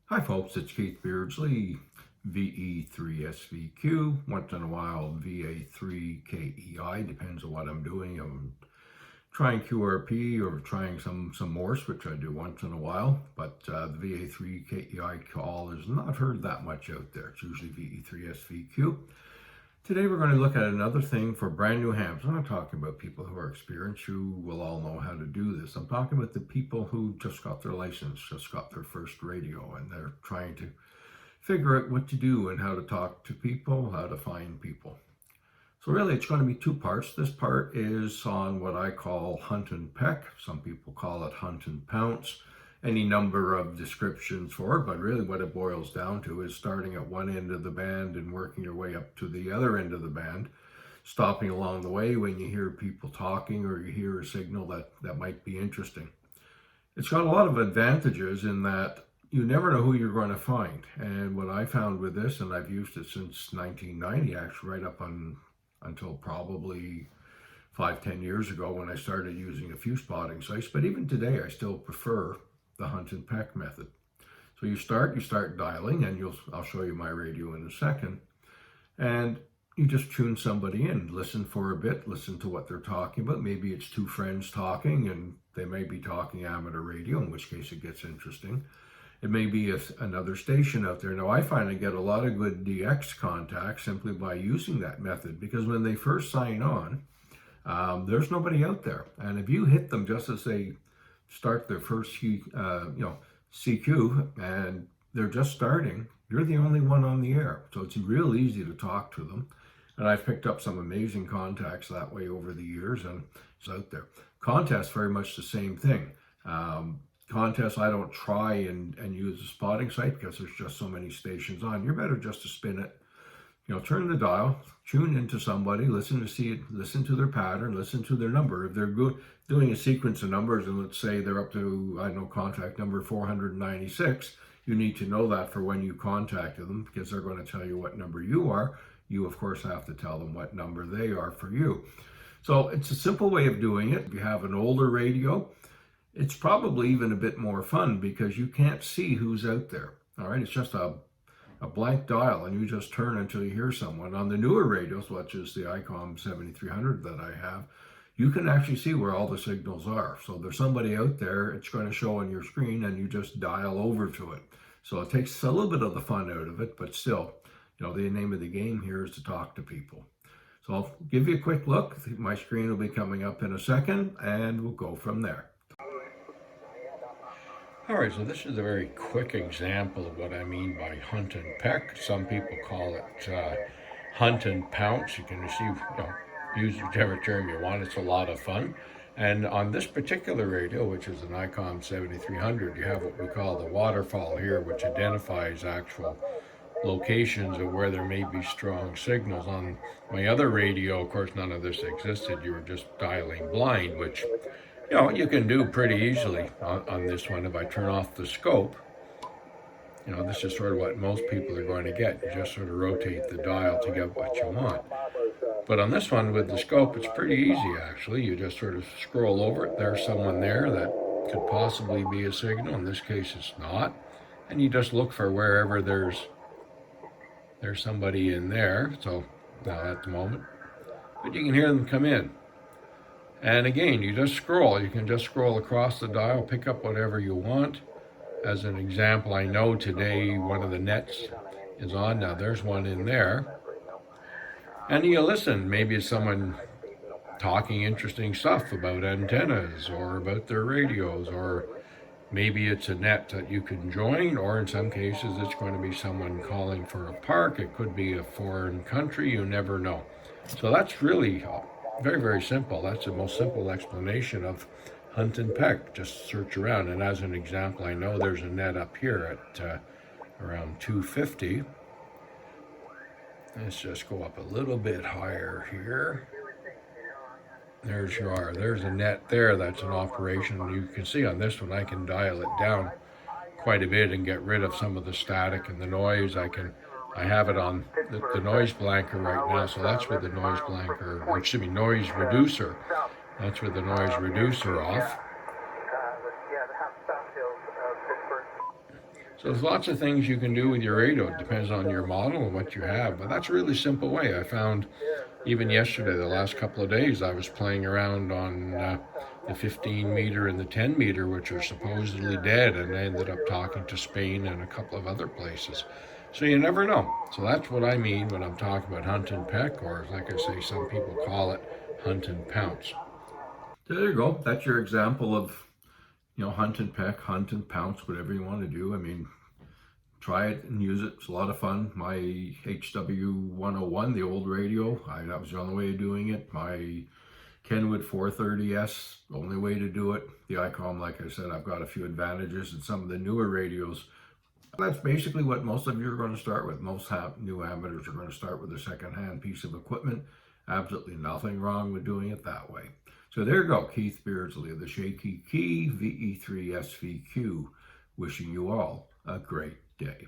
Hi folks, it's Keith Beardsley, VE3SVQ, once in a while VA3KEI, depends on what I'm doing. I'm trying QRP or trying some Morse, which I do once in a while, but the VA3KEI call is not heard that much out there. It's usually VE3SVQ. Today we're going to look at another thing for brand new hams. I'm not talking about people who are experienced, who will all know how to do this. I'm talking about the people who just got their license, just got their first radio, and they're trying to figure out what to do and how to talk to people, how to find people. So really it's going to be two parts. This part is on what I call Hunt and Peck. Some people call it Hunt and Pounce. Any number of descriptions for it, but really what it boils down to is starting at one end of the band and working your way up to the other end of the band, stopping along the way when you hear people talking or you hear a signal that might be interesting. It's got a lot of advantages in that you never know who you're going to find. And what I found with this, and I've used it since 1990, actually right up until probably 5-10 years ago when I started using a few spotting sites, but even today I still prefer the Hunt and Peck method. So you start dialing, and I'll show you my radio in a second, and you just tune somebody in, listen for a bit, listen to what they're talking about. Maybe it's two friends talking and they may be talking amateur radio, in which case it gets interesting. It may be another station out there. Now I find I get a lot of good DX contacts simply by using that method, because when they first sign on, there's nobody out there. And if you hit them just as they start their first CQ and they're just starting, you're the only one on the air. So it's real easy to talk to them. And I've picked up some amazing contacts that way over the years, and it's out there. Contests, very much the same thing. Contests, I don't try and use a spotting site because there's just so many stations on. You're better just to spin it. Turn the dial, tune into somebody, listen to their pattern, listen to their number. If they're doing a sequence of numbers, and let's say they're up to, contact number 496, you need to know that for when you contacted them, because they're going to tell you what number you are. You, of course, have to tell them what number they are for you. So it's a simple way of doing it. If you have an older radio, it's probably even a bit more fun because you can't see who's out there. All right, it's just a blank dial, and you just turn until you hear someone. On the newer radios, such as the ICOM 7300 that I have, you can actually see where all the signals are. So there's somebody out there, it's going to show on your screen, and you just dial over to it. So it takes a little bit of the fun out of it, but still, the name of the game here is to talk to people. So I'll give you a quick look. My screen will be coming up in a second, and we'll go from there. All right, so this is a very quick example of what I mean by Hunt and Peck. Some people call it Hunt and Pounce. You can use whichever term you want. It's a lot of fun. And on this particular radio, which is an ICOM 7300, you have what we call the waterfall here, which identifies actual locations of where there may be strong signals. On my other radio, of course, none of this existed. You were just dialing blind, which you can do pretty easily on this one. If I turn off the scope, this is sort of what most people are going to get. You just sort of rotate the dial to get what you want. But on this one with the scope, it's pretty easy actually. You just sort of scroll over it. There's someone there that could possibly be a signal. In this case, it's not. And you just look for wherever there's somebody in there. So not at the moment, but you can hear them come in. And again, you just scroll. You can just scroll across the dial, pick up whatever you want. As an example, I know today one of the nets is on. Now there's one in there. And you listen. Maybe it's someone talking interesting stuff about antennas or about their radios, or maybe it's a net that you can join, or in some cases it's going to be someone calling for a park. It could be a foreign country. You never know. So that's really very, very simple. That's the most simple explanation of Hunt and Peck. Just search around. And as an example, I know there's a net up here at around 250. Let's just go up a little bit higher here. There's a net there that's in operation. You can see on this one, I can dial it down quite a bit and get rid of some of the static and the noise. I have it on the noise blanker right now, so that's with the noise blanker, or excuse me, noise reducer. That's with the noise reducer off. So there's lots of things you can do with your radio. It depends on your model and what you have, but that's a really simple way. I found even yesterday, the last couple of days, I was playing around on the 15 meter and the 10 meter, which are supposedly dead, and I ended up talking to Spain and a couple of other places. So you never know. So that's what I mean when I'm talking about Hunt and Peck, or like I say, some people call it Hunt and Pounce. So there you go. That's your example of, Hunt and Peck, Hunt and Pounce, whatever you want to do. I mean, try it and use it. It's a lot of fun. My HW101, the old radio, that was the only way of doing it. My Kenwood 430S, the only way to do it. The ICOM, like I said, I've got a few advantages, and some of the newer radios, that's basically what most of you are going to start with. Most new amateurs are going to start with a second-hand piece of equipment. Absolutely nothing wrong with doing it that way. So there you go, Keith Beardsley of the Shaky VE3SVQ, wishing you all a great day.